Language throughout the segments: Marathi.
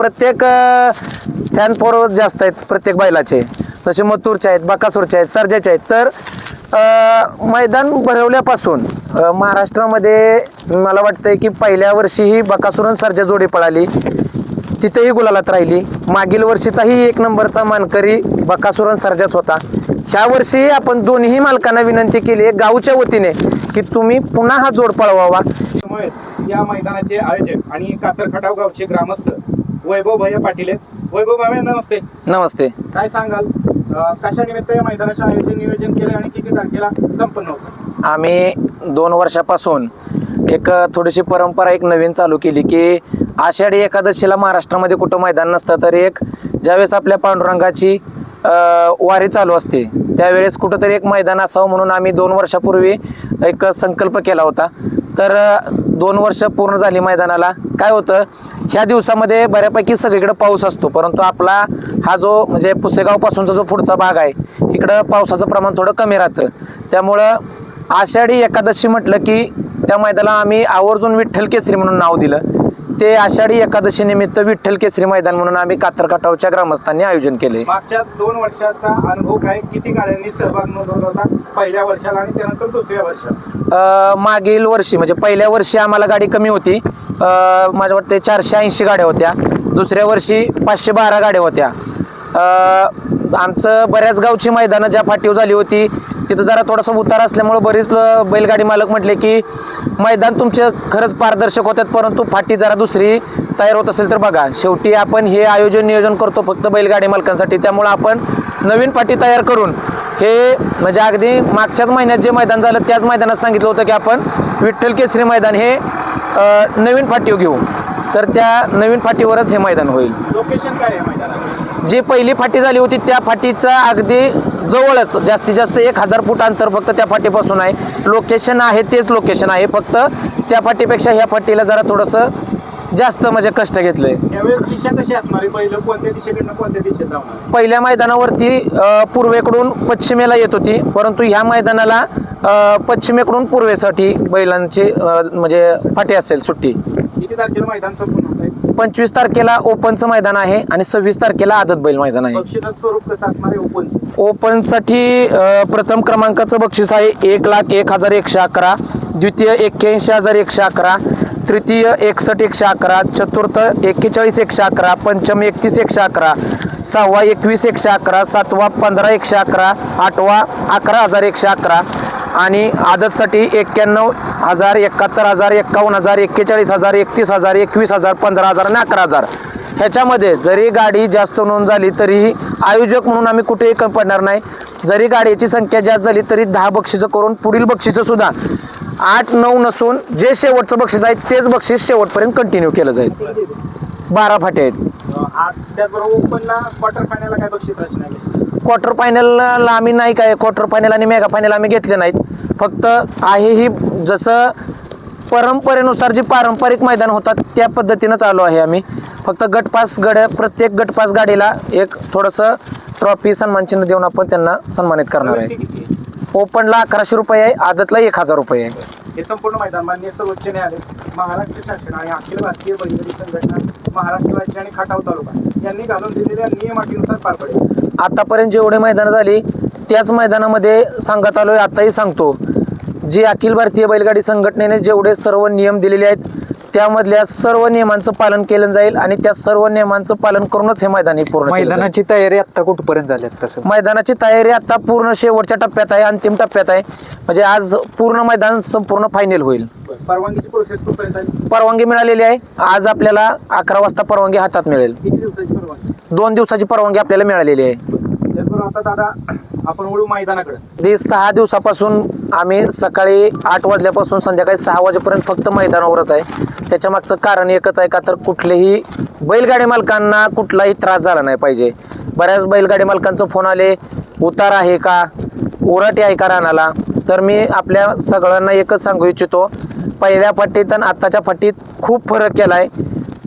प्रत्येक फॅन फॉलोअर्स जास्त आहेत प्रत्येक बैलाचे, जसे मथुरचे आहेत, बकासूरचे आहेत, सर्जाचे आहेत. तर मैदान भरवल्यापासून महाराष्ट्रामध्ये मला वाटतंय की पहिल्या वर्षीही बकासूर आणि सर्जा जोडी पळाली, तिथेही गुलालात राहिली. मागील वर्षीचाही 1 नंबरचा मानकरी बकासूर आणि सर्जाच होता. ह्या वर्षी आपण दोन्ही मालकांना विनंती केली आहे गावच्या वतीने की तुम्ही पुन्हा हा जोड पळवावा. या मैदानाचे आयोजक आणि कातर खटाव गावचे ग्रामस्थ वैभव भैया पाटील आहेत. वैभव भाई नमस्ते. नमस्ते. काय सांगाल, कशा निमित्त या मैदानाचे आयोजन नियोजन केले आणि किती तारखेला संपन्न होतं? आम्ही 2 वर्षापासून एक थोडीशी परंपरा एक नवीन चालू केली की आषाढी एकादशीला महाराष्ट्रामध्ये कुठं मैदान नसतं, तर एक ज्यावेळेस आपल्या पांडुरंगाची वारी चालू असते त्यावेळेस कुठंतरी एक मैदान असावं म्हणून आम्ही 2 वर्षापूर्वी एक संकल्प केला होता. तर 2 वर्ष पूर्ण झाली मैदानाला. काय होतं, ह्या दिवसामध्ये बऱ्यापैकी सगळीकडे पाऊस असतो, परंतु आपला हा जो म्हणजे पुसेगावपासूनचा जो पुढचा भाग आहे इकडं पावसाचं प्रमाण थोडं कमी राहतं. त्यामुळं आषाढी एकादशी म्हटलं की त्या मैदानाला आम्ही आवर्जून विठ्ठल केसरी म्हणून नाव दिलं. ते आषाढी एकादशी निमित्त विठ्ठल केसरी मैदान म्हणून आम्ही कातर खटावच्या ग्रामस्थांनी आयोजन केले. मागच्या 2 वर्षाचा अनुभव काय, किती गाड्यांनी सहभाग नोंदवला होता पहिल्या वर्षाला आणि त्यानंतर दुसऱ्या वर्षाला? मागील वर्षी म्हणजे पहिल्या वर्षी आम्हाला गाडी कमी होती, माझ्या वाटते 480 गाड्या होत्या. दुसऱ्या वर्षी 512 गाड्या होत्या. आमचं बऱ्याच गावची मैदानं ज्या फाटीव झाली होती तिथं जरा थोडासा उतार असल्यामुळं बरीच बैलगाडी मालक म्हटले की मैदान तुमचे खरंच पारदर्शक होतात, परंतु फाटी जरा दुसरी तयार होत असेल तर बघा. शेवटी आपण हे आयोजन नियोजन करतो फक्त बैलगाडी मालकांसाठी, त्यामुळं आपण नवीन फाटी तयार करून हे म्हणजे अगदी मागच्याच महिन्यात जे मैदान झालं त्याच मैदानात सांगितलं होतं की आपण विठ्ठल केसरी मैदान हे नवीन फाटीव घेऊ, तर त्या नवीन फाटीवरच हे मैदान होईल. लोकेशन काय आहे मैदानात? जी पहिली फाटी झाली होती त्या फाटीचा अगदी जवळच जास्तीत जास्त 1000 फूट अंतर फक्त त्या फाटीपासून आहे. लोकेशन आहे तेच लोकेशन आहे, फक्त त्या फाटीपेक्षा ह्या फाटीला जरा थोडंसं जास्त म्हणजे कष्ट घेतलंय. यावेळेस दिशा कशी असणार आहे? पहिलं कोणत्या दिशेकडनं कोणत्या दिशेत जाणार? पहिल्या मैदानावरती पूर्वेकडून पश्चिमेला येत होती, परंतु ह्या मैदानाला पश्चिमेकडून पूर्वेसाठी बैलांची म्हणजे फाटी असेल सुट्टी. किती तारखेला मैदान संपूर्ण होत आहे? 25 तारखेला ओपनचं मैदान आहे आणि 26 तारखेला आदत बैल मैदान आहे. बक्षिसाचं स्वरूप कसं असणार आहे ओपनचं? ओपनसाठी प्रथम क्रमांकाचं बक्षीस आहे 1,01,111, द्वितीय 81,111, तृतीय 61,111, चतुर्थ 41,111, पंचम 31,111, सहावा 21,111, सातवा 15,111, आठवा 11,111 आणि आदतसाठी 91,000, 71,000, 51,000, 41,000, 31,000, 21,000, 15,000 आणि 11,000. ह्याच्यामध्ये जरी गाडी जास्त नोंद झाली तरीही आयोजक म्हणून आम्ही कुठेही कमी पडणार नाही. जरी गाडीची संख्या जास्त झाली तरी 10 बक्षिसं करून पुढील बक्षिसं सुद्धा 8-9 नसून जे शेवटचं बक्षीस आहे तेच बक्षीस शेवटपर्यंत कंटिन्यू केलं जाईल. 12 फाटे आहेत. त्याचबरोबर ओपनला क्वार्टर फायनलला काय बक्षीस रचना आहे? क्वार्टर फायनलला आम्ही नाही काय, क्वार्टर फायनल आणि मेगा फायनल आम्ही घेतले नाहीत. फक्त आहे ही जसं परंपरेनुसार जी पारंपरिक मैदान होतात त्या पद्धतीनं चालू आहे. आम्ही फक्त गटपास प्रत्येक गटपास गाडीला एक थोडंसं ट्रॉफी सन्मानचिन्ह देऊन आपण त्यांना सन्मानित करणार आहे. ओपनला 1100 रुपये आहे, आदतला 1000 रुपये आहे. हे संपूर्ण मैदान मान्य सर्वोच्च न्यायालय, महाराष्ट्र शासन आणि अखिल भारतीय बैलगाडी संघटना, महाराष्ट्र राज्य आणि खटाव तालुका यांनी घालून दिलेल्या नियमाटीनुसार पार पडेल. आतापर्यंत जेवढे मैदानं झाली त्याच मैदानामध्ये सांगत आलोय, आताही सांगतो. जी अखिल भारतीय बैलगाडी संघटनेने जेवढे सर्व नियम दिलेले आहेत त्यामधल्या सर्व नियमांचं पालन केलं जाईल आणि त्या सर्व नियमांचं पालन करूनच हे मैदान पूर्ण. मैदानाची तयारी आता कुठपर्यंत झाली? तसं मैदानाची तयारी आता पूर्ण शेवटच्या टप्प्यात आहे, अंतिम टप्प्यात आहे. म्हणजे आज पूर्ण मैदान संपूर्ण फायनल होईल. परवानगीची प्रोसेस कुठपर्यंत आली? परवानगी मिळालेली आहे. आज आपल्याला 11 वाजता परवानगी हातात मिळेल. किती दिवसाची परवानगी? 2 दिवसाची परवानगी आपल्याला मिळालेली आहे. त्याचबरोबर आता दादा आपण वळू मैदानाकडे. ते 6 दिवसापासून आम्ही सकाळी 8 वाजल्यापासून संध्याकाळी 6 वाजेपर्यंत फक्त मैदानावरच आहे. त्याच्या मागचं कारण एकच आहे का, तर कुठलेही बैलगाडी मालकांना कुठलाही त्रास झाला नाही पाहिजे. बऱ्याच बैलगाडी मालकांचं फोन आले, उतार आहे का, उराटी आहे का रानाला. तर मी आपल्या सगळ्यांना एकच सांगू इच्छितो, पहिल्या फाटीत आणि आत्ताच्या फाटीत खूप फरक केला आहे.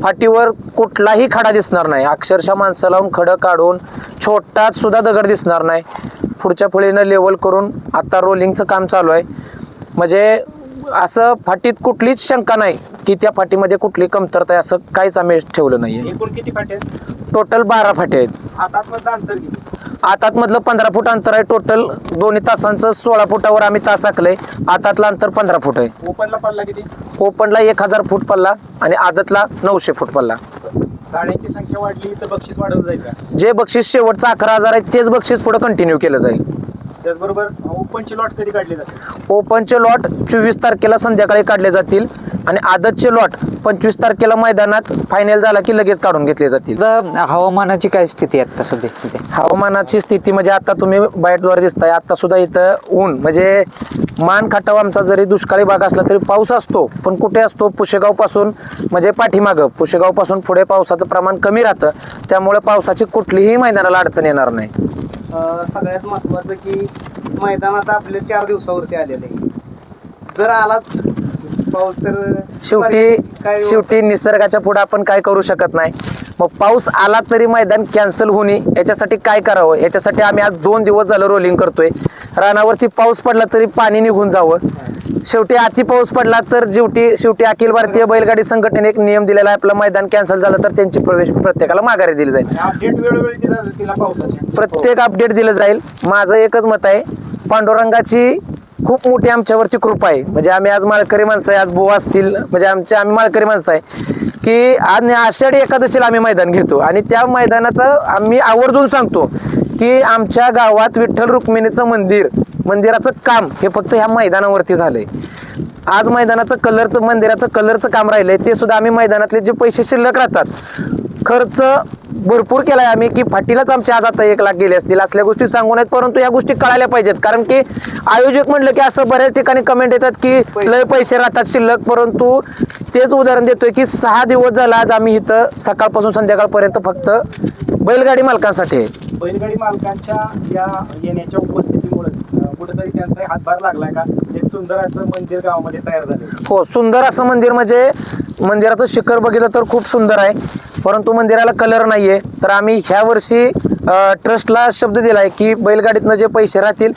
फाटीवर कुठलाही खडा दिसणार नाही, अक्षरशः माणसं लावून खडं काढून छोटाच सुद्धा दगड दिसणार नाही. पुढच्या फळीनं लेवल करून आता रोलिंगचं काम चालू आहे. म्हणजे असं फाटीत कुठलीच शंका नाही की त्या फाटीमध्ये कुठली कमतरता आहे असं काहीच आम्ही ठेवलं नाहीये. एकूण किती फाटे आहेत? टोटल 12 फाटे आहेत. हातातमधलं अंतर किती? आतातमधलं 15 फूट अंतर आहे. टोटल दोन्ही तासांचं 16 फुटावर आम्ही तास आखलंय. आतातलं अंतर 15 फूट आहे. ओपनला पल्ला किती? ओपनला 1000 फूट पल्ला आणि आदतला 900 फूट पल्ला. गाड्यांची संख्या वाढली तर बक्षीस वाढवलं जाईल का? जे बक्षीस शेवटचं 11,000 आहे तेच बक्षीस पुढे कंटिन्यू केलं जाईल. त्याचबरोबर ओपनची लॉट कधी काढली जाते? ओपनचे लॉट 24 तारखेला संध्याकाळी काढले जातील आणि आदतचे लॉट 25 तारखेला मैदानात फायनल झाला की लगेच काढून घेतले जातील. आता हवामानाची काय स्थिती आहे आता सध्या तिथे? हवामानाची स्थिती म्हणजे आता तुम्ही बाईटद्वारे दिसताय, आता सुद्धा इथं ऊन म्हणजे मान खटाव आमचा जरी दुष्काळी भाग असला तरी पाऊस असतो, पण कुठे असतो? पुशेगाव पासून म्हणजे पाठीमागं पुशेगाव पासून पुढे पावसाचं प्रमाण कमी राहतं, त्यामुळे पावसाची कुठलीही मैदानाला अडचण येणार नाही. सगळ्यात महत्त्वाचं की मैदानात आपले 4 दिवसावरती आलेले आहे. जर आलाच पाऊस तर शेवटी निसर्गाच्या पुढे आपण काय करू शकत नाही. मग पाऊस आला तरी मैदान कॅन्सल होणे याच्यासाठी काय करावं, याच्यासाठी आम्ही आज 2 दिवस झालं रोलिंग करतोय. रानावरती पाऊस पडला तरी पाणी निघून जावं. शेवटी अति पाऊस पडला तर शेवटी अखिल भारतीय बैलगाडी संघटनेने एक नियम दिलेला आहे, आपलं मैदान कॅन्सल झालं तर त्यांची प्रवेश प्रत्येकाला माघारी दिली जाईल. अपडेट वेळोवेळी दिला तिला पावसाच्या प्रत्येक अपडेट दिलं जाईल. माझं एकच मत आहे, पांडुरंगाची खूप मोठी आमच्यावरती कृपा आहे. म्हणजे आम्ही आज माळकरी माणसं आहे, आज बुवा असतील म्हणजे आम्ही माळकरी माणसं आहे की आज आषाढी एकादशीला आम्ही मैदान घेतो आणि त्या मैदानाचं आम्ही आवर्जून सांगतो की आमच्या गावात विठ्ठल रुक्मिणीचं मंदिराचं काम हे फक्त ह्या मैदानावरती झालंय. आज मंदिराचं कलरचं काम राहिलंय, ते सुद्धा आम्ही मैदानातले जे पैसे शिल्लक राहतात खर्च भरपूर केलाय आम्ही की फाटीलाच आमचे आज आता 1 लाख गेले असतील. असल्या गोष्टी सांगू नयेत, परंतु या गोष्टी कळायला पाहिजेत. कारण की आयोजक म्हणलं की असं बऱ्याच ठिकाणी कमेंट येतात की लय पैसे राहतात शिल्लक, परंतु तेच उदाहरण देतोय की 6 दिवस झाला आज आम्ही इथं सकाळपासून संध्याकाळपर्यंत फक्त बैलगाडी मालकांसाठी आहे. बैलगाडी मालकांच्या या येण्याच्या उपस्थितीमुळेच कुठेतरी त्यांचा हातभार लागलाय का? एक सुंदर असं मंदिर गावामध्ये तयार झाले. हो, सुंदर असं मंदिर म्हणजे मंदिराचं शिखर बघितलं तर खूप सुंदर आहे, परंतु मंदिराला कलर नाहीये. तर आम्ही ह्या वर्षी ट्रस्टला शब्द दिलाय की बैलगाडीतनं जे पैसे राहतील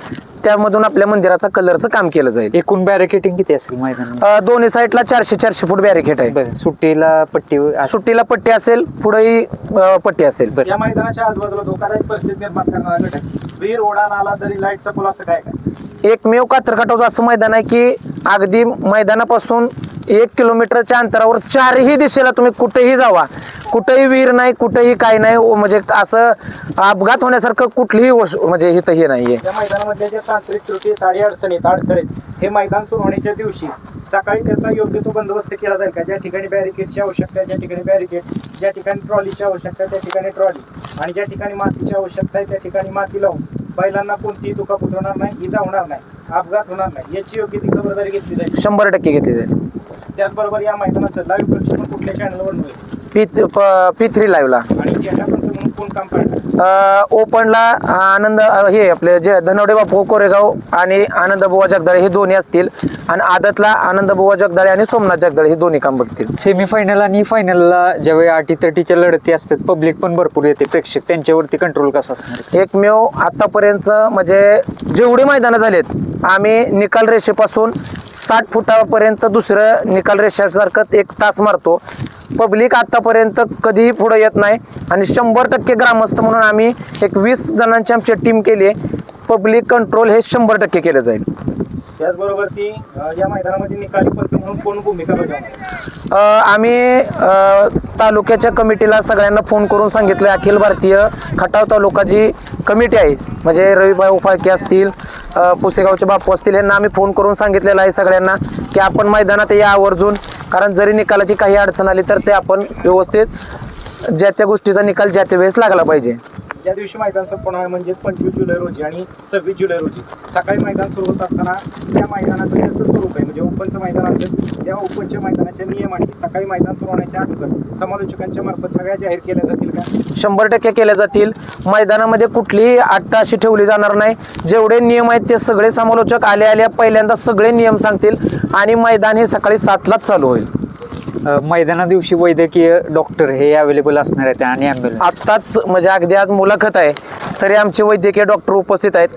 त्यामधून आपल्या मंदिराचं कलरचं काम केलं जाईल. एकूण बॅरिकेटिंग किती असेल मैदानात? दोन्ही साईडला 400 फूट बॅरिकेड आहे. बरं, सुट्टीला पट्टी असेल, पुढेही पट्टी असेल. या मैदानाच्या आजूबाजूला धोकादायक परिस्थिती निर्माण करणारा घटक वीर ओढा नाला दरी लाईटचा पूल असं काय काय? एकमेव कात्रकाटाचं असं मैदान आहे की अगदी मैदानापासून 1 किलोमीटरच्या अंतरावर 4ही दिशेला तुम्ही कुठेही जावा, कुठेही विहीर नाही, कुठेही काय नाही, म्हणजे असं अपघात होण्यासारखं कुठलीही म्हणजे इथं हे नाहीये. या मैदानामध्ये ज्या तांत्रिक त्रुटी अडथळे हे मैदान सुरू होण्याच्या दिवशी सकाळी त्याचा योग्य तो बंदोबस्त केला जाईल का? ज्या ठिकाणी बॅरिकेडची आवश्यकता आहे त्या ठिकाणी बॅरिकेड, ज्या ठिकाणी ट्रॉलीची आवश्यकता आहे त्या ठिकाणी ट्रॉली, आणि ज्या ठिकाणी मातीची आवश्यकता आहे त्या ठिकाणी माती लावून बैलांना कोणतीही दुखापत होणार नाही, इजा होणार नाही, अपघात होणार नाही याची योग्य ती खबरदारी घेतली जाईल. 100% घेतली जाईल. त्याचबरोबर या मैदानाचं लाईव्ह प्रक्षेपण कुठल्या चॅनलवर होईल? P3 लाईव्हला आणि झेंडा पंच म्हणून कोण काम करणार? ओपनला आनंद हे आपले जे धनवडे बापू कोरेगाव आणि आनंद बुवा जगदाळे हे दोन्ही असतील, आणि आदतला आनंद बुवा जगदाळे आणि सोमनाथ जगदाळे हे दोन्ही काम बघतील. सेमीफायनल आणि फायनलला ज्यावेळी 80-30च्या लढती असतात, पब्लिक पण भरपूर येते, प्रेक्षक त्यांच्यावरती कंट्रोल कसा असणार? एकमेव आतापर्यंत म्हणजे जेवढी मैदानं झालेत आम्ही निकाल रेषेपासून 60 फुटापर्यंत दुसरं निकाल रेषेसारखं 1 तास मारतो. पब्लिक आतापर्यंत कधीही पुढे येत नाही आणि 100% ग्रामस्थ म्हणून आम्ही एक 20 जणांची आमची टीम केली आहे. पब्लिक कंट्रोल हे 100% केलं जाईल. त्याचबरोबर ती या मैदानामध्ये निकाली पंच म्हणून कोण भूमिका बजावणार? आम्ही तालुक्याच्या कमिटीला सगळ्यांना फोन करून सांगितलं, अखिल भारतीय खटाव तालुका जी कमिटी आहे म्हणजे रविभाई उफाळके असतील, पुसेगावचे बापू असतील, यांना आम्ही फोन करून सांगितलेलं आहे सगळ्यांना की आपण मैदानात या आवर्जून, कारण जरी निकालाची काही अडचण आली तर ते आपण व्यवस्थित ज्या त्या गोष्टीचा निकाल ज्या त्या वेळेस लागला पाहिजे. ज्या दिवशी मैदान संपन्न आहे म्हणजे 25 जुलै रोजी आणि 26 जुलै रोजी सकाळी मैदान सुरू होत असताना त्या मैदानाचं कसं स्वरूप आहे, म्हणजे ओपनचं मैदान असेल त्या ओपनच्या मैदानाचे नियम आणि सकाळी मैदान सुरू होण्याच्या अगोदर समालोचकांच्या मार्फत सगळ्या जाहीर केल्या जातील का? 100% केल्या जातील. मैदानामध्ये कुठलीही अट्टा अशी ठेवली जाणार नाही. जेवढे नियम आहेत ते सगळे समालोचक आल्या पहिल्यांदा सगळे नियम सांगतील आणि मैदान हे सकाळी 7लाच चालू होईल. मैदाना दिवशी वैद्यकीय डॉक्टर हे अवेलेबल असणार आहेत आणि ॲम्ब्युलन्स आत्ताच म्हणजे अगदी आज मुलाखत आहे तरी आमचे वैद्यकीय डॉक्टर उपस्थित आहेत.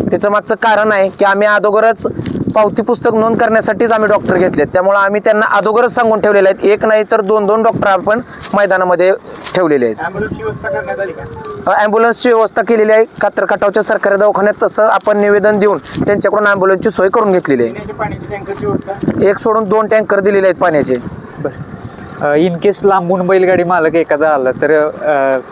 त्याचं मागचं कारण आहे की आम्ही अगोदरच पावती पुस्तक नोंद करण्यासाठीच आम्ही डॉक्टर घेतलेत. त्यामुळे आम्ही त्यांना अगोदरच सांगून ठेवलेले आहेत, एक नाही तर दोन डॉक्टर आपण मैदानामध्ये ठेवलेले आहेत. ॲम्ब्युलन्सची व्यवस्था करण्यात आली का? ॲम्ब्युलन्सची व्यवस्था केलेली आहे. कात्र खटावच्या सरकारी दवाखान्यात तसं आपण निवेदन देऊन त्यांच्याकडून ॲम्ब्युलन्सची सोय करून घेतलेली आहे. पिण्याच्या पाण्याची टँकरची व्यवस्था? एक सोडून 2 टँकर दिलेले आहेत पाण्याचे. इन केस लांबून बैलगाडी मालक एखादा आला तर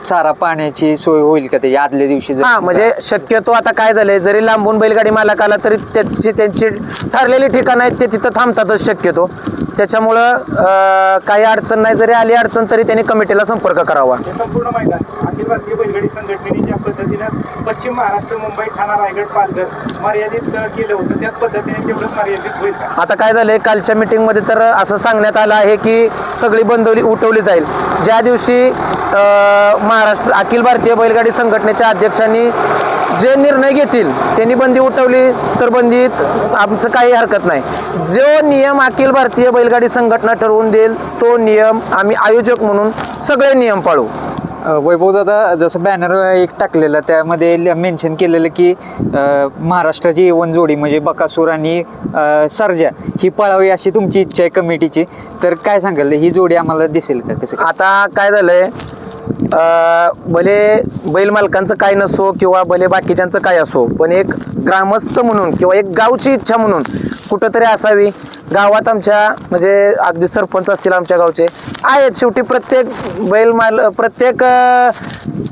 चारा पाण्याची सोय होईल का त्याच्या आदल्या दिवशी जर? हा, म्हणजे शक्यतो आता काय झालंय, जरी लांबून बैलगाडी मालक आला तरी त्यांची ठरलेली ठिकाणं आहेत, ते तिथं थांबतातच शक्यतो. त्याच्यामुळं काही अडचण नाही, जरी आली अडचण तरी त्यांनी कमिटीला संपर्क करावा. हे संपूर्ण मैदान अखिल भारतीय बैलगाडी संघटनेने ज्या पद्धतीनं पश्चिम महाराष्ट्र, मुंबई, ठाणा, रायगड, पालघर मर्यादित केलं होतं, त्याच पद्धतीने तेवढंच मर्यादित होईल का? आता काय झालंय, कालच्या मीटिंगमध्ये तर असं सांगण्यात आलं आहे की सगळी बंदोबस्ती उठवली जाईल. ज्या दिवशी महाराष्ट्र अखिल भारतीय बैलगाडी संघटनेच्या अध्यक्षांनी जे निर्णय घेतील, त्यांनी बंदी उठवली तर बंदीत आमचं काही हरकत नाही. जो नियम अखिल भारतीय बैलगाडी संघटना ठरवून देईल तो नियम आम्ही आयोजक म्हणून सगळे नियम पाळू. वैभव दादा, जसं बॅनर एक टाकलेलं त्यामध्ये मेन्शन केलेलं की महाराष्ट्राची A1 जोडी म्हणजे बकासूर आणि सर्जा ही पळावी अशी तुमची इच्छा आहे कमिटीची, तर काय सांगाल ही जोडी आम्हाला दिसेल का? कसं आता काय झालंय, भले बैल मालकांचं काय नसो किंवा भले बाकीच्यांचं काय असो, पण एक ग्रामस्थ म्हणून किंवा एक गावची इच्छा म्हणून कुठंतरी असावी. गावात आमच्या म्हणजे अगदी सरपंच असतील आमच्या गावचे आहेत, शेवटी प्रत्येक प्रत्येक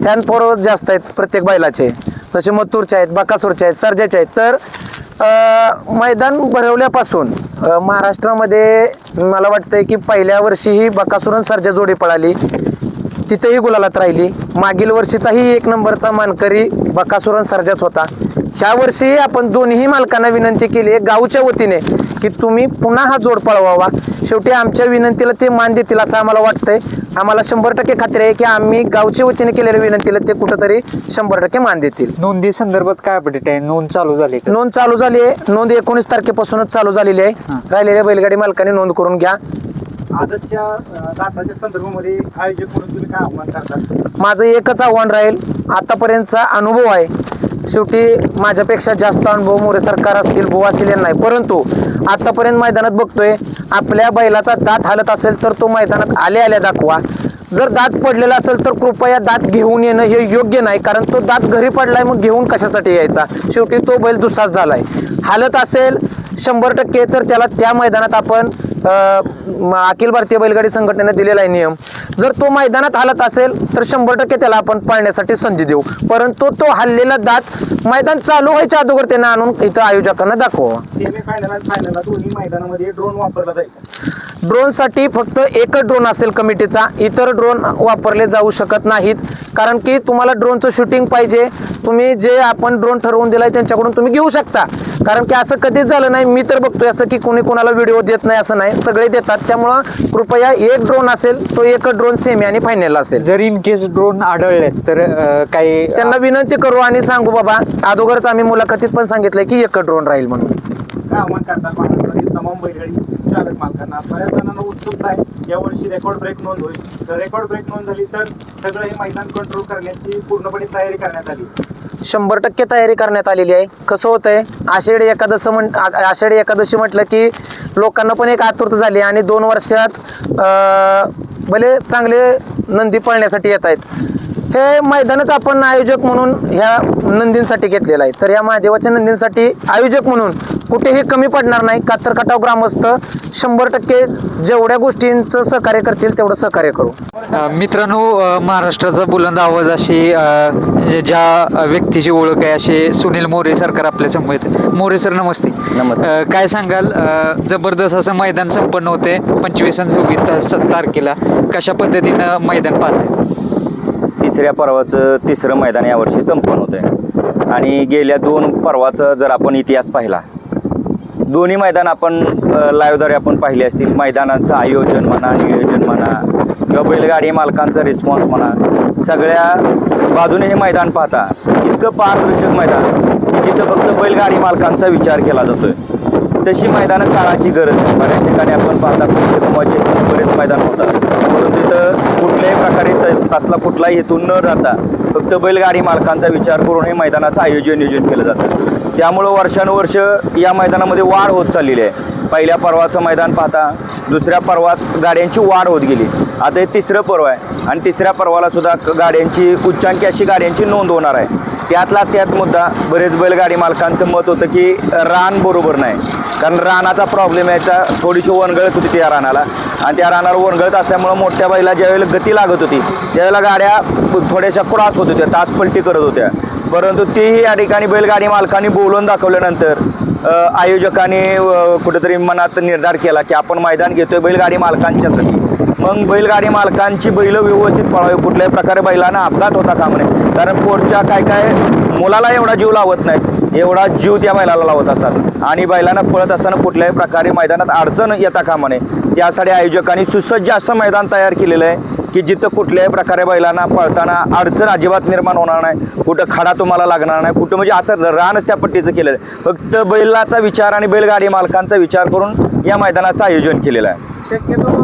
फॅन फॉलोअर्स जास्त आहेत प्रत्येक बैलाचे, जसे मथुरचे आहेत, बकासूरचे आहेत, सर्जाचे आहेत. तर मैदान भरवल्यापासून महाराष्ट्रामध्ये मला वाटतंय की पहिल्या वर्षीही बकासूर आणि सर्जा जोडी पळाली, तिथेही गुलालात राहिली. मागील वर्षीचाही 1 नंबरचा मानकरी बकासूर आणि सर्जाच होता. ह्या वर्षी आपण दोन्ही मालकांना विनंती केली आहे गावच्या वतीने की तुम्ही पुन्हा हा जोड पळवावा. शेवटी आमच्या विनंतीला ते मान देतील असं आम्हाला वाटतंय. आम्हाला 100% खात्री आहे की आम्ही गावच्या वतीने केलेल्या विनंतीला ते कुठंतरी 100% मान देतील. नोंदी संदर्भात काय अपडेट आहे? नोंद चालू झाली का? नोंद चालू झाली आहे. नोंद 19 तारखेपासूनच चालू झालेली आहे. राहिलेल्या बैलगाडी मालकांनी नोंद करून घ्या. आजच्या दाताच्या संदर्भामध्ये आयोजक म्हणून तुम्ही काय आव्हान करतात? माझं एकच आव्हान राहील, आतापर्यंतचा अनुभव आहे, शेवटी माझ्यापेक्षा जास्त अनुभव मोरे सरकार असतील, बुवा असतील यांना नाही, परंतु आतापर्यंत मैदानात बघतोय आपल्या बैलाचा दात हालत असेल तर तो मैदानात आल्या दाखवा. जर दात पडलेला असेल तर कृपया दात घेऊन येणं हे योग्य नाही, कारण तो दात घरी पडलाय मग घेऊन कशासाठी यायचा. शेवटी तो बैल दुसराच झालाय. हालत असेल 100% तर त्याला त्या मैदानात आपण अखिल भारतीय बैलगाडी संघटनेने दिलेला आहे नियम, जर तो मैदानात हालत असेल तर 100% त्याला आपण पाळण्यासाठी संधी देऊ. परंतु तो हल्लेला दात मैदान चालू व्हायच्या अगोदर त्यांना आणून इथं आयोजकांना दाखवा. सेमीफायनल आणि फायनल दोन्ही मैदानामध्ये ड्रोन वापरला जाईल. ड्रोनसाठी फक्त एकच ड्रोन असेल कमिटीचा, इतर ड्रोन वापरले जाऊ शकत नाहीत. कारण की तुम्हाला ड्रोनचं शूटिंग पाहिजे, तुम्ही जे आपण ड्रोन ठरवून दिलाय त्यांच्याकडून तुम्ही घेऊ शकता. कारण की असं कधीच झालं नाही, मी तर बघतोय असं की कोणी कोणाला व्हिडिओ देत नाही असं नाही, सगळे देतात. त्यामुळं कृपया एक ड्रोन असेल तो एकच ड्रोन सेमी आणि फायनल असेल. जर इन केस ड्रोन आढळलेस तर काही त्यांना विनंती करू आणि सांगू बाबा, अगोदरच आम्ही मुलाखतीत पण सांगितलंय की एकच ड्रोन राहील म्हणून. काय आव्हान करतात महाराष्ट्रातील तमाम बैलगाडी चालक मालकांना? बऱ्याच जणांना उत्सुकता आहे यावर्षी रेकॉर्ड ब्रेक नोंद होईल, तर रेकॉर्ड ब्रेक नोंद झाली तर सगळं हे मैदान कंट्रोल करण्याची पूर्णपणे तयारी करण्यात आली. 100% तयारी करण्यात आलेली आहे. कसं होतंय, आषाढी एकादशी म्हटलं की लोकांना पण एक आतुरता झाली आणि 2 वर्षात भले चांगले नंदी पळण्यासाठी येत आहेत. हे मैदानच आपण आयोजक म्हणून ह्या नंदींसाठी घेतलेलं आहे. तर या महादेवाच्या नंदींसाठी आयोजक म्हणून कुठेही कमी पडणार नाही. कातर खटाव ग्रामस्थ 100% जेवढ्या गोष्टींचं सहकार्य करतील तेवढं सहकार्य करू. मित्रांनो, महाराष्ट्राचा बुलंद आवाज अशी ज्या व्यक्तीची ओळख आहे असे सुनील मोरे सरकार आपल्या समोर येतात. मोरे सर, नमस्ते. नमस्ते. काय सांगाल, जबरदस्त असं मैदान संपन्न होते 25 आणि 26 तारखेला, कशा पद्धतीनं मैदान पाहताय? तिसऱ्या पर्वाचं 3रं मैदान यावर्षी संपन्न होत आहे आणि गेल्या 2 पर्वाचा जर आपण इतिहास पाहिला, दोन्ही मैदान आपण लाईव्हद्वारे आपण पाहिले असतील. मैदानाचं आयोजन म्हणा, नियोजन म्हणा किंवा बैलगाडी मालकांचा रिस्पॉन्स म्हणा, सगळ्या बाजूने हे मैदान पाहता इतकं पारदर्शक मैदान की जिथं फक्त बैलगाडी मालकांचा विचार केला जातोय. तशी मैदानं काळाची गरज आहे. बऱ्याच ठिकाणी आपण पाहता पैसे कमवायचे बरेच मैदान होतात, परंतु तिथं कुठल्याही प्रकारे तसला कुठलाही हेतून न राहता फक्त बैलगाडी मालकांचा विचार करून हे मैदानाचं नियोजन केलं जातं. त्यामुळं वर्षानुवर्ष या मैदानामध्ये वाढ होत चाललेली आहे. पहिल्या पर्वाचं मैदान पाहता दुसऱ्या पर्वात गाड्यांची वाढ होत गेली. आता हे तिसरं पर्व आहे आणि तिसऱ्या पर्वाला सुद्धा गाड्यांची उच्चांकी अशी गाड्यांची नोंद होणार आहे. त्यातला त्यात मुद्दा बरेच बैलगाडी मालकांचं मत होतं की रान बरोबर नाही, कारण रानाचा प्रॉब्लेम यायचा, थोडीशी वनगळत होती त्या रानाला आणि त्या रानाला वनगळत असल्यामुळं मोठ्या बैला ज्यावेळेला गती लागत होती त्यावेळेला गाड्या थोड्याशा क्रॉस होत होत्या, तासपलटी करत होत्या. परंतु तीही या ठिकाणी बैलगाडी मालकांनी बोलून दाखवल्यानंतर आयोजकांनी कुठेतरी मनात निर्धार केला की आपण मैदान घेतोय बैलगाडी मालकांच्यासाठी. मग बैलगाडी मालकांची बैल व्यवस्थित पळावी, कुठल्याही प्रकारे बैलांना अपघात होता कामा नये, कारण पोटच्या काय मुलाला एवढा जीव लावत नाहीत एवढा जीव त्या बैलाला लावत असतात आणि बैलांना पळत असताना कुठल्याही प्रकारे मैदानात अडचण येता कामा नये. त्यासाठी आयोजकांनी सुसज्ज असं मैदान तयार केलेलं आहे की जिथं कुठल्याही प्रकारे बैलांना पळताना अडचण अजिबात निर्माण होणार नाही, कुठं खडा तुम्हाला लागणार नाही, कुठं म्हणजे असं रानच त्या पट्टीचं केलेलं आहे. फक्त बैलाचा विचार आणि बैलगाडी मालकांचा विचार करून या मैदानाचं आयोजन केलेलं आहे. शक्यतो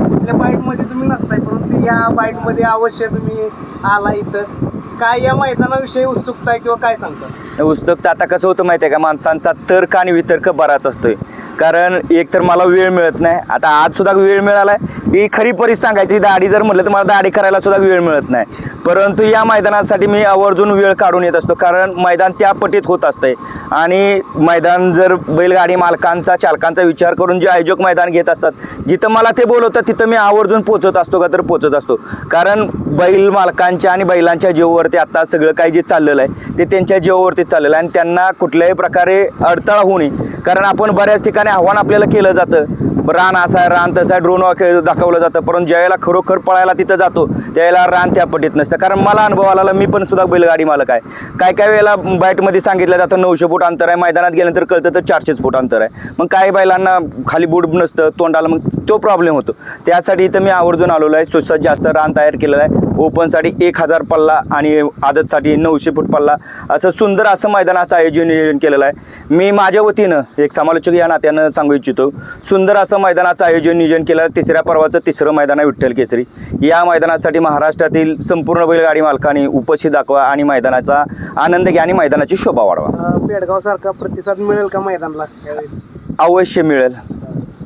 कुठल्या बाईटमध्ये तुम्ही नसताय, परंतु या बाईटमध्ये अवश्य तुम्ही आला इथं. काय या मैदानाविषयी उत्सुकता आहे किंवा काय सांगता? उत्सुकता आता कसं होतं माहिती आहे का, माणसांचा तर्क आणि वितर्क बराच असतोय. कारण एक तर मला वेळ मिळत नाही, आता आज सुद्धा वेळ मिळाला आहे. ही खरी परिस्थिती सांगायची, दाढी जर म्हटलं तर मला दाढी करायला सुद्धा वेळ मिळत नाही. परंतु या मैदानासाठी मी आवर्जून वेळ काढून येत असतो, कारण मैदान त्या पटीत होत असतंय आणि मैदान जर बैलगाडी मालकांचा चालकांचा विचार करून जे आयोजक मैदान घेत असतात, जिथं मला ते बोलवतात तिथं मी आवर्जून पोचत असतो का तर पोचत असतो. कारण बैल मालकांच्या आणि बैलांच्या जीवावरती आता सगळं काही जे चाललेलं आहे ते त्यांच्या जीवावरती चाललेलं आहे आणि त्यांना कुठल्याही प्रकारे अडथळा होऊ नये. कारण आपण बऱ्याच ठिकाणी आव्हान आपल्याला केलं जातं, रान असा आहे, रान तसा आहे, ड्रोन दाखवलं जातं, परंतु ज्यावेळेला खरोखर पळायला तिथं जातो त्यावेळेला रान त्या पटीत नसतं. कारण मला अनुभव आला, मी पण सुद्धा बैलगाडी मालक आहे. काय वेळेला बाईटमध्ये सांगितलं जातं 900 फूट अंतर आहे, मैदानात गेल्यानंतर कळतं तर 400 फूट अंतर आहे. मग काही बैलांना खाली बूट नसतं तोंडाला, मग तो प्रॉब्लेम होतो. त्यासाठी इथं मी आवर्जून आलेलो आहे. सुसज्ज असं रान तयार केलेलं आहे. ओपनसाठी 1000 पल्ला आणि आदतसाठी 900 फूट पल्ला असं सुंदर असं मैदानाचं नियोजन केलेलं आहे. मी माझ्या वतीनं एक समालोचक या नात्यानं सांगू इच्छितो, सुंदर असं मैदानाचं नियोजन केलं. तिसऱ्या पर्वाचं तिसरं मैदान आहे विठ्ठल केसरी. या मैदानासाठी महाराष्ट्रातील संपूर्ण बैलगाडी मालकांनी उपस्थित दाखवा आणि मैदानाचा आनंद घ्या आणि मैदानाची शोभा वाढवा. पेडगाव सारखा प्रतिसाद मिळेल का मैदानाला यावेळेस? अवश्य मिळेल.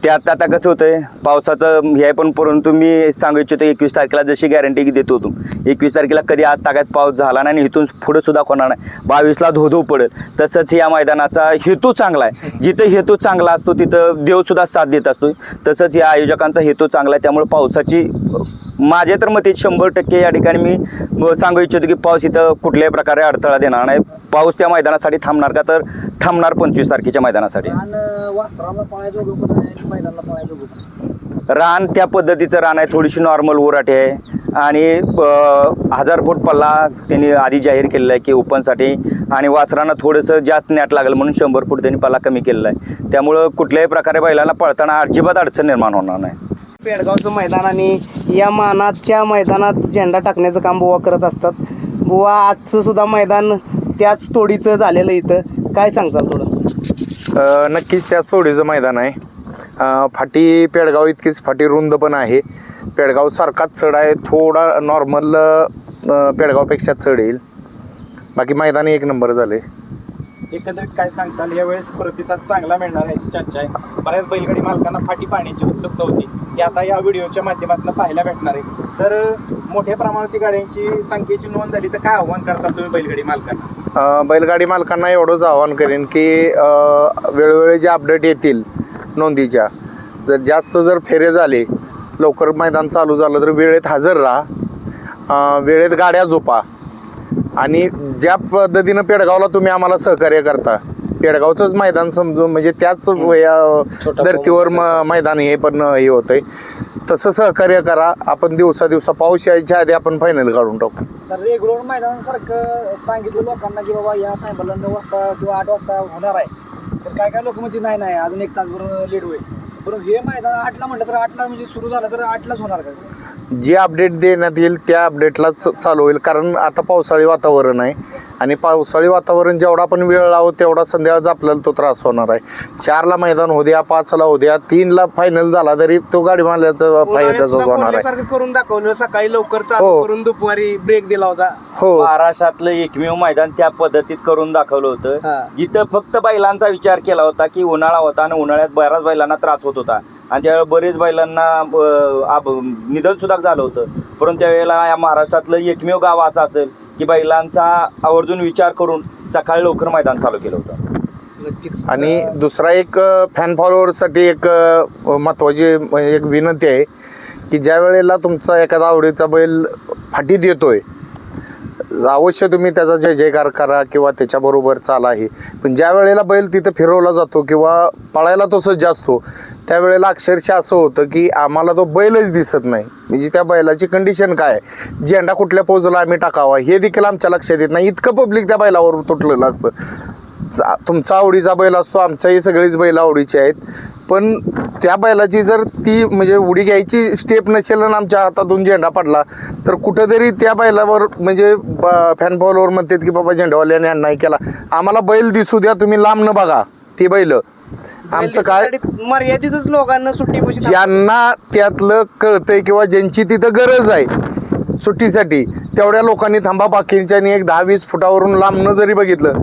त्यात आता कसं होतंय पावसाचं हे, पण परंतु मी सांगू इच्छितो 21 तारखेला जशी गॅरंटी देत होतो, 21 तारखेला कधी आज तागात पाऊस झाला नाही आणि इथून पुढे सुद्धा होणार नाही. 22ला धोधो पडेल. तसंच या मैदानाचा हेतू चांगला आहे. जिथं हेतू चांगला असतो तिथं देव सुद्धा साथ देत असतो. तसंच या आयोजकांचा हेतू चांगला आहे. त्यामुळे पावसाची माझ्या तर मते 100% या ठिकाणी मी सांगू इच्छितो की पाऊस इथं कुठल्याही प्रकारे अडथळा देणार नाही. पाऊस त्या मैदानासाठी थांबणार का तर थांबणार 25 तारखेच्या मैदानासाठी. रान त्या पद्धतीचं रान आहे, थोडीशी नॉर्मल उराटी आहे आणि 1000 फूट पल्ला त्यांनी आधी जाहीर केलेला आहे की ओपनसाठी आणि वासरांना थोडंसं जास्त नॅट लागेल म्हणून 100 फूट त्यांनी पल्ला कमी केलेला आहे. त्यामुळं कुठल्याही प्रकारे बैलाला पळताना अजिबात अडचण निर्माण होणार नाही. पेडगावचं मैदान आणि या मानाच्या मैदानात झेंडा टाकण्याचं काम बुवा करत असतात. बुवा आजचं सुद्धा मैदान त्याच तोडीचं झालेलं इथं, काय सांगताल थोडं? नक्कीच त्याच तोडीचं मैदान आहे. फाटी पेडगाव इतकीच फाटी रुंद पण आहे. पेडगाव सारखाच चढ आहे, थोडा नॉर्मल पेडगावपेक्षा चढ येईल. बाकी मैदान एक नंबर झाले. एकंदरीत काय सांगताल, यावेळेस प्रतिसाद चांगला मिळणार याची चर्चा आहे. बऱ्याच बैलगाडी मालकांना फाटी पाहण्याची उत्सुकता होती, ती आता या व्हिडिओच्या माध्यमातून पाहायला भेटणार आहे. तर मोठ्या प्रमाणात गाड्यांची संख्येची नोंद झाली तर काय आव्हान करतात तुम्ही बैलगाडी मालकांना? बैलगाडी मालकांना एवढंच आवाहन करेन की वेळोवेळी जे अपडेट येतील नोंदीच्या, जर फेरे झाले, लवकर मैदान चालू झालं तर वेळेत हजर राहा, वेळेत गाड्या झोपा आणि ज्या पद्धतीनं पेडगावला तुम्ही आम्हाला सहकार्य करता, पेडगावचंच मैदान समजून म्हणजे त्याच धर्तीवर मैदान हे पण हे होतंय, तसं सहकार्य करा. आपण दिवसा पाऊस यायच्या आधी आपण फायनल काढून टाकू. तर रेग्युलर मैदानासारखं सांगितलं लोकांना की बाबा या टायमाला 9 वाजता किंवा 8 वाजता होणार आहे, तर काय लोक म्हणजे नाही अजून 1 तासभर लेट होईल. परंतु हे मैदान 8ला म्हटलं तर 8ला म्हणजे सुरू झालं तर 8लाच होणार का? जे अपडेट देण्यात येईल त्या अपडेटलाच चालू होईल. कारण आता पावसाळी वातावरण आहे आणि पावसाळी वातावरण जेवढा आपण वेळ लावू तेवढा संध्याकाळचा आपल्याला तो त्रास होणार आहे. 4ला मैदान होऊ द्या, 5ला होऊ द्या, 3ला फायनल झाला तरी तो गाडी मारल्याचा फायदाच होणार आहे. सारखं करून दाखवलं, सकाळी लवकर चालू हो. करून दुपारी ब्रेक दिला होता. हो महाराष्ट्रातलं एकमेव मैदान त्या पद्धतीत करून दाखवलं हा. होतं, जिथं फक्त बैलांचा विचार केला होता की उन्हाळा होता आणि उन्हाळ्यात बऱ्याच बैलांना त्रास होत होता आणि त्यावेळेला बरेच बैलांना निधन सुद्धा झालं होतं. परंतु त्यावेळेला या महाराष्ट्रातलं एकमेव गाव असं असेल की बैलांचा आवर्जून विचार करून सकाळी लवकर मैदान चालू केलं होतं. नक्कीच. आणि दुसरा एक फॅन फॉलोअरसाठी एक महत्त्वाची एक विनंती आहे की ज्या वेळेला तुमचा एखादा आवडीचा बैल फाटीत येतोय, अवश्य तुम्ही त्याचा जय जयकार करा किंवा त्याच्याबरोबर चाला आहे. पण ज्या वेळेला बैल तिथं फिरवला जातो किंवा पळायला तो सज्ज असतो त्यावेळेला अक्षरशः असं होतं की आम्हाला तो बैलच दिसत नाही. म्हणजे त्या बैलाची कंडिशन काय आहे, झेंडा कुठल्या पोजला आम्ही टाकावा हे देखील आमच्या लक्षात येत नाही. इतकं पब्लिक त्या बैलावर तुटलेलं असतं. तुमचा आवडीचा बैल असतो, आमच्याही सगळीच बैल आवडीची आहेत, पण त्या बैलाची जर ती म्हणजे उडी घ्यायची स्टेप नसेल आणि आमच्या हातातून झेंडा पडला तर कुठंतरी त्या बैलावर म्हणजे फॅन फॉलोवर म्हणतात की बाबा झेंडावाल्याने अन्याय केला. आम्हाला बैल दिसू द्या, तुम्ही लांब न बघा ती बैल. आमचं काय, मर्यादितच लोकांना सुट्टी पैसे ज्यांना त्यातलं कळतंय किंवा ज्यांची तिथं गरज आहे सुट्टीसाठी तेवढ्या लोकांनी थांबा. बाकीच्यानी एक 10-20 फुटावरून लांबनं जरी बघितलं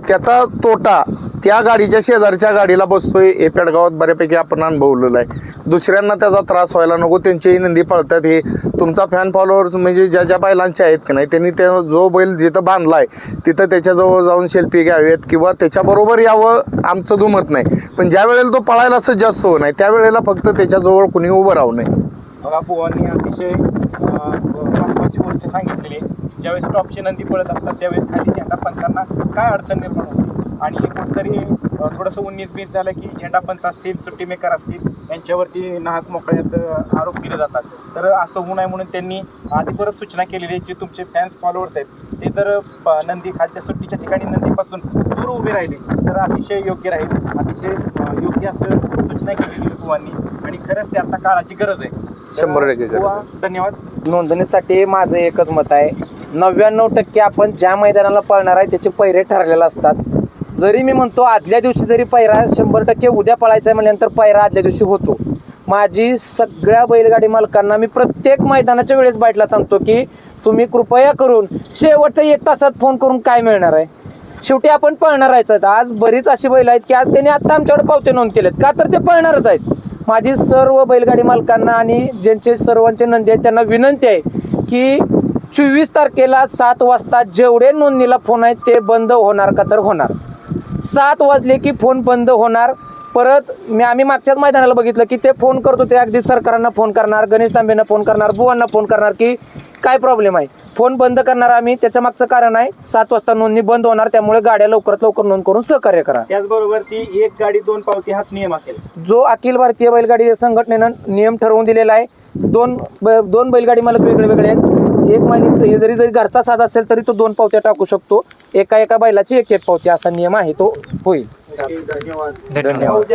त्याचा तोटा त्या गाडीच्या शेजारच्या गाडीला बसतोय हे पेडगावात बऱ्यापैकी आपण अनुभवलेलं आहे. दुसऱ्यांना त्याचा त्रास व्हायला नको, त्यांचेही नंदी पळतात. हे तुमचा फॅन फॉलोअर्स म्हणजे ज्या ज्या बैलांचे आहेत की नाही त्यांनी त्या जो बैल जिथं बांधला आहे तिथं त्याच्याजवळ जाऊन सेल्फी घ्यावेत किंवा त्याच्याबरोबर यावं, आमचं दुमत नाही. पण ज्या वेळेला तो पळायला सज्ज असतो नाही त्यावेळेला फक्त त्याच्याजवळ कुणी उभं राहू नये. बघा बुवांनी अतिशय महत्त्वाची गोष्ट सांगितलेली आहे. ज्यावेळेस टॉपची नंदी पळत असतात त्यावेळेस खाली झेंडा पंचांना काय अडचण निर्माण होते आणि कुठंतरी थोडंसं 19-20 झालं की झेंडा पंच असतील, सुट्टी मेकर असतील यांच्यावरती नाहक मोकळ्यात आरोप केले जातात. तर असं होऊ नये म्हणून त्यांनी आधी परत सूचना केलेली आहे. जे तुमचे फॅन्स फॉलोअर्स आहेत ते जर नंदी खालच्या सुट्टीच्या ठिकाणी नंदीपासून दूर उभे राहिले तर अतिशय योग्य राहील. अतिशय योग्य असं सूचना केलेली आहे बुवांनी आणि खरंच ते आता काळाची गरज आहे. 100% गरज. बुवा, धन्यवाद. नोंदणीसाठी माझं एकच मत आहे, 99% आपण ज्या मैदानाला पळणार आहे त्याचे पैरे ठरलेले असतात. जरी मी म्हणतो आदल्या दिवशी जरी पैरा 100% उद्या पळायचा आहे म्हटल्यानंतर पैरा आदल्या दिवशी होतो. माझी सगळ्या बैलगाडी मालकांना मी प्रत्येक मैदानाच्या वेळेस बाईटला सांगतो की तुम्ही कृपया करून शेवटच्या 1 तासात फोन करून काय मिळणार आहे. शेवटी आपण पळणार आहेत. आज बरीच अशी बैल आहेत की आज त्यांनी आता आमच्याकडे पावते नोंद केलेत का तर ते पळणारच आहेत. माझी सर्व बैलगाडी मालकांना आणि ज्यांचे सर्वांचे नंदी आहेत त्यांना विनंती आहे की 24 तारखेला 7 वाजता जेवढे नोंदणीला फोन आहेत ते बंद होणार का तर होणार. 7 वाजले की फोन बंद होणार. परत आम्ही मागच्याच मैदानाला बघितलं की ते फोन करतो ते अगदी सरकारांना फोन करणार, गणेश तांबेंना फोन करणार, बुवांना फोन करणार की काय प्रॉब्लेम आहे. फोन बंद करणार आम्ही, त्याच्या मागचं कारण आहे 7 वाजता नोंदणी बंद होणार त्यामुळे गाड्या लवकरात लवकर नोंद करून सहकार्य करा. त्याचबरोबर ती 1 गाडी 2 पावती हाच नियम असेल जो अखिल भारतीय बैलगाडी संघटनेनं नियम ठरवून दिलेला आहे. दोन बैलगाडी मालक वेगळे वेगळे आहेत. एक महिने जरी घरचा साज असेल तरी तो 2 पावत्या टाकू शकतो. एका बैलाची 1-1 पावती असा नियम आहे तो होईल. धन्यवाद.